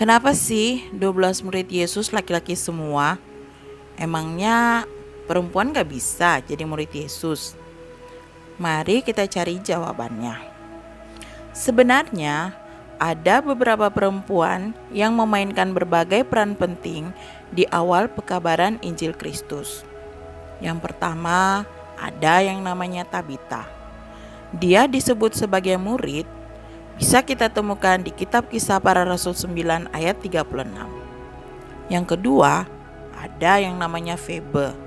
Kenapa sih 12 murid Yesus laki-laki semua? Emangnya perempuan gak bisa jadi murid Yesus? Mari kita cari jawabannya. Sebenarnya ada beberapa perempuan yang memainkan berbagai peran penting di awal pekabaran Injil Kristus. Yang pertama, ada yang namanya Tabita. Dia disebut sebagai murid, bisa kita temukan di kitab Kisah Para Rasul 9 ayat 36. Yang kedua, ada yang namanya Febe.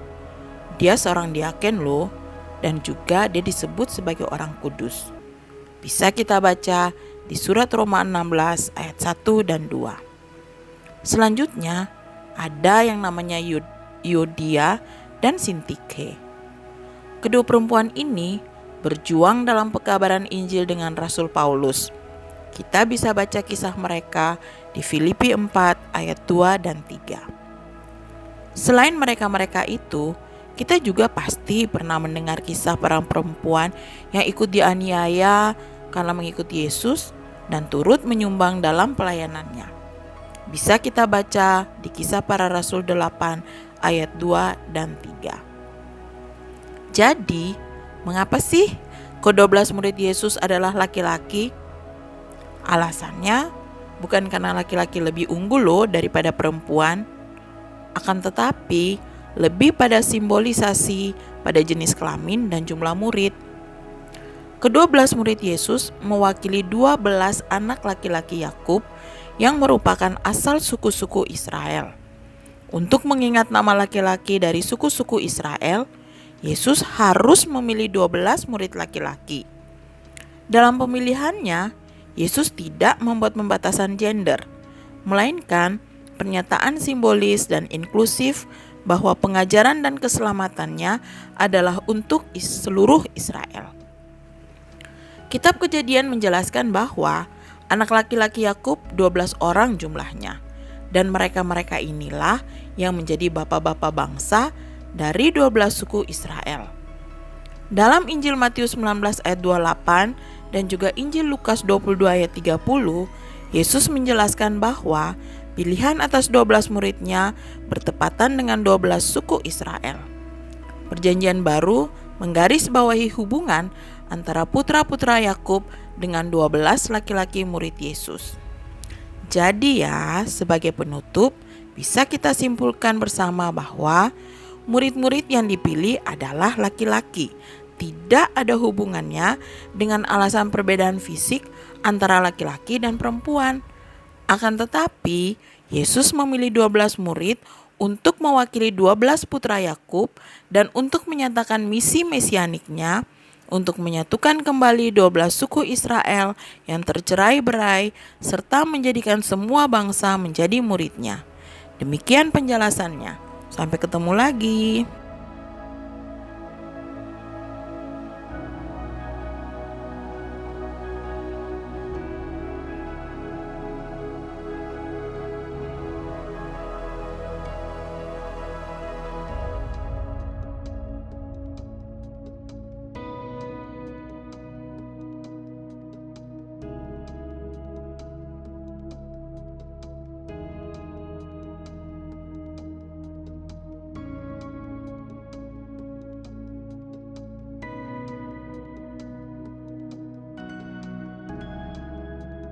Dia seorang diaken loh, dan juga dia disebut sebagai orang kudus. Bisa kita baca di surat Roma 16 ayat 1 dan 2. Selanjutnya, ada yang namanya Yodia dan Sintike. Kedua perempuan ini berjuang dalam pekabaran Injil dengan Rasul Paulus. Kita bisa baca kisah mereka di Filipi 4 ayat 2 dan 3. Selain mereka-mereka itu, kita juga pasti pernah mendengar kisah para perempuan yang ikut dianiaya karena mengikuti Yesus dan turut menyumbang dalam pelayanannya. Bisa kita baca di Kisah Para Rasul 8 ayat 2 dan 3. Jadi, mengapa sih ke-12 murid Yesus adalah laki-laki? Alasannya bukan karena laki-laki lebih unggul loh daripada perempuan, akan tetapi lebih pada simbolisasi pada jenis kelamin dan jumlah murid. Ke-12 murid Yesus mewakili 12 anak laki-laki Yakub yang merupakan asal suku-suku Israel. Untuk mengingat nama laki-laki dari suku-suku Israel, Yesus harus memilih 12 murid laki-laki. Dalam pemilihannya, Yesus tidak membuat pembatasan gender, melainkan pernyataan simbolis dan inklusif bahwa pengajaran dan keselamatannya adalah untuk seluruh Israel. Kitab Kejadian menjelaskan bahwa anak laki-laki Yakub 12 orang jumlahnya, dan mereka-mereka inilah yang menjadi bapak-bapak bangsa dari 12 suku Israel. Dalam Injil Matius 19 ayat 28 dan juga Injil Lukas 22 ayat 30, Yesus menjelaskan bahwa pilihan atas 12 muridnya bertepatan dengan 12 suku Israel. Perjanjian Baru menggarisbawahi hubungan antara putra-putra Yakub dengan 12 laki-laki murid Yesus. Jadi ya, sebagai penutup, bisa kita simpulkan bersama bahwa murid-murid yang dipilih adalah laki-laki. Tidak ada hubungannya dengan alasan perbedaan fisik antara laki-laki dan perempuan. Akan tetapi, Yesus memilih 12 murid untuk mewakili 12 putra Yakub dan untuk menyatakan misi mesianiknya untuk menyatukan kembali 12 suku Israel yang tercerai-berai serta menjadikan semua bangsa menjadi muridnya. Demikian penjelasannya. Sampai ketemu lagi.